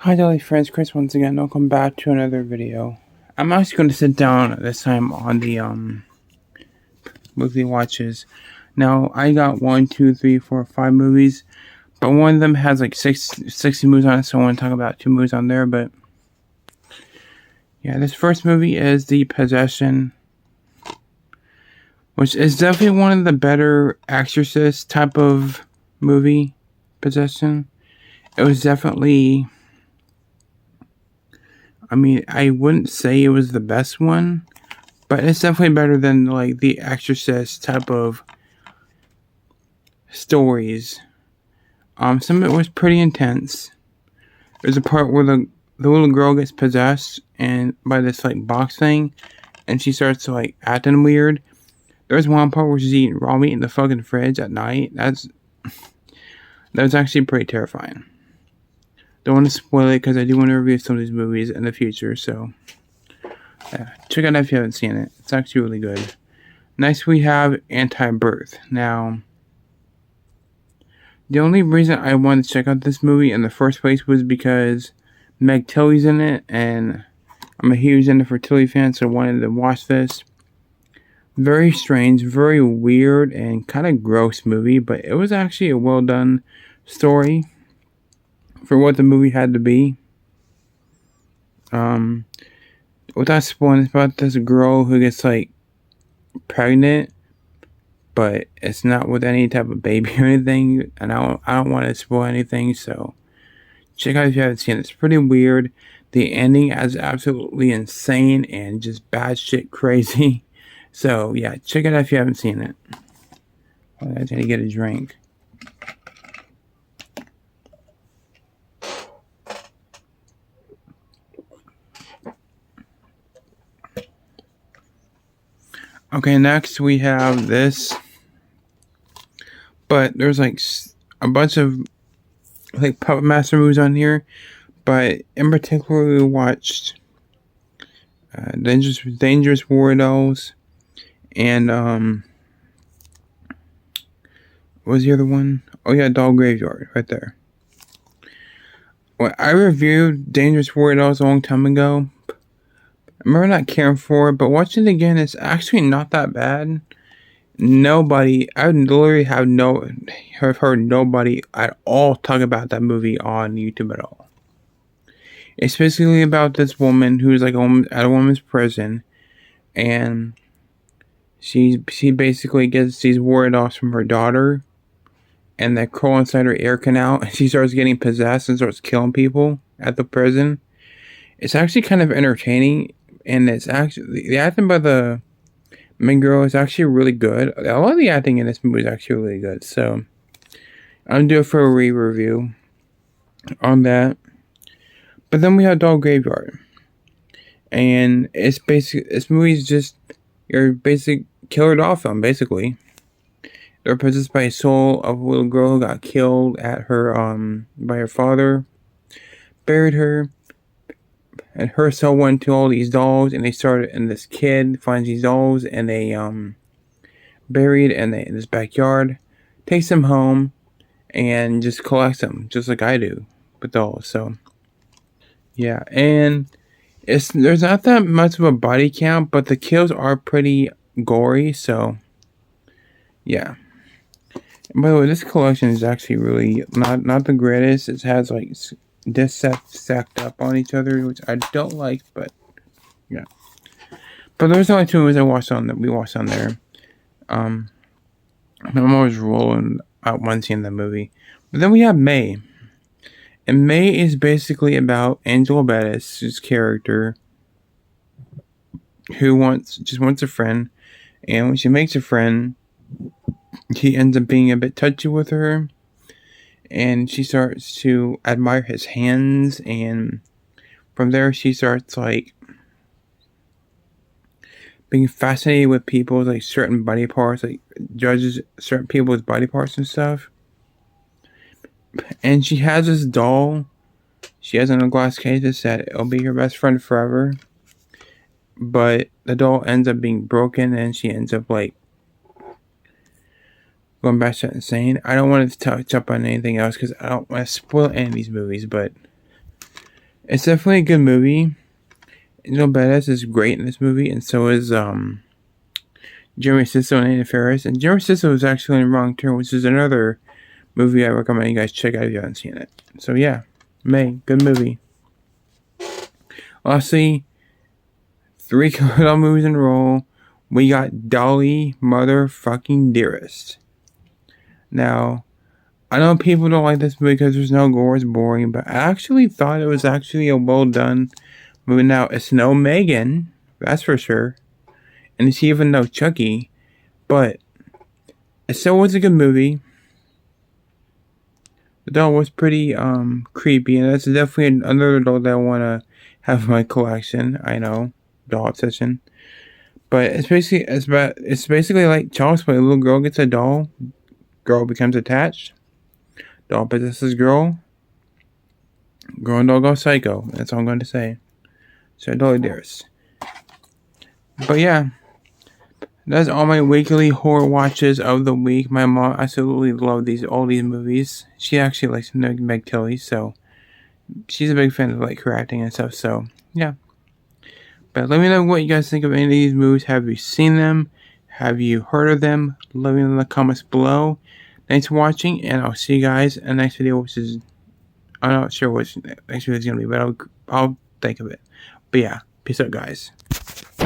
Hi Dolly friends, Chris once again. Welcome back to another video. I'm actually going to sit down this time on the movie watches. Now I got 5 movies, but one of them has like 60 movies on it, so I want to talk about 2 movies on there. But yeah, this first movie is The Possession, which is definitely one of the better Exorcist type of movie. Possession. It was definitely. I mean, I wouldn't say it was the best one, but it's definitely better than like the Exorcist type of stories. Some of it was pretty intense. There's a part where the little girl gets possessed and by this like box thing, and she starts to like acting weird. There's one part where she's eating raw meat in the fucking fridge at night. That's actually pretty terrifying. Don't want to spoil it because I do want to review some of these movies in the future. So check it out if you haven't seen it. It's actually really good. Next we have Anti-Birth. Now, the only reason I wanted to check out this movie in the first place was because Meg Tilly's in it, and I'm a huge Jennifer Tilly fan, so I wanted to watch this. Very strange, very weird, and kind of gross movie, but it was actually a well done story for what the movie had to be. Without spoiling, it's about this girl who gets like pregnant, but it's not with any type of baby or anything, and I don't want to spoil anything, so check out if you haven't seen it. It's pretty weird. The ending is absolutely insane and just bad shit crazy. So yeah, check it out if you haven't seen it. I need to get a drink. Okay, next we have this, but there's like a bunch of like Puppet Master movies on here, but in particular we watched Dangerous Warriors, and what was the other one? Oh yeah, Doll Graveyard, right there. Well, I reviewed Dangerous Warriors a long time ago. I remember not caring for it, but watching it again, it's actually not that bad. I literally have heard nobody at all talk about that movie on YouTube at all. It's basically about this woman who's like at a woman's prison, and she basically gets these ward offs from her daughter, and they crawl inside her ear canal, and she starts getting possessed and starts killing people at the prison. It's actually kind of entertaining, and it's actually the acting by the main girl is actually really good. A lot of the acting in this movie is actually really good. So I'm due for a re-review on that. But then we have Doll Graveyard, and it's basically this movie is just your basic killer doll film. Basically, they're possessed by a soul of a little girl who got killed at her by her father, buried her. And her soul went to all these dolls, and this kid finds these dolls, and they buried in this backyard, takes them home, and just collects them, just like I do with dolls. So yeah, and there's not that much of a body count, but the kills are pretty gory. So yeah. And by the way, this collection is actually really not the greatest. It has like discs stacked up on each other, which I don't like, but yeah. But there's only 2 movies we watched on there. I'm always rolling out one scene in the movie. But then we have May. And May is basically about Angela Bettis's character who just wants a friend. And when she makes a friend, he ends up being a bit touchy with her. And she starts to admire his hands, and from there she starts like being fascinated with people's like certain body parts, like judges certain people's body parts and stuff. And she has this doll. She has in a glass case that said it'll be her best friend forever. But the doll ends up being broken, and she ends up like going back to insane. I don't want to touch up on anything else because I don't want to spoil any of these movies, but It's definitely a good movie. Angela Badass is great in this movie, and so is Jeremy Sisto and Anna Faris. And Jeremy Sisto is actually in Wrong Turn, which is another movie I recommend you guys check out if you haven't seen it. So yeah, May, good movie. Lastly, 3 good movies in a row. We got Dolly Motherfucking Dearest. Now, I know people don't like this movie because there's no gore, it's boring, but I actually thought it was actually a well done movie. Now, it's no Megan, that's for sure, and it's even no Chucky, but it still was a good movie. The doll was pretty creepy, and that's definitely another doll that I want to have in my collection. I know, doll obsession. But it's basically like Child's Play. A little girl gets a doll, girl becomes attached, doll possesses girl, girl and doll go psycho. That's all I'm going to say. So Dolly Dearest. But yeah, that's all my weekly horror watches of the week. My mom absolutely loved all these movies. She actually likes Meg Tilly, so she's a big fan of like her acting and stuff. So yeah. But let me know what you guys think of any of these movies. Have you seen them? Have you heard of them? Let me know in the comments below. Thanks for watching, and I'll see you guys in the next video, which is, I'm not sure what next video is going to be, but I'll think of it. But yeah, peace out, guys.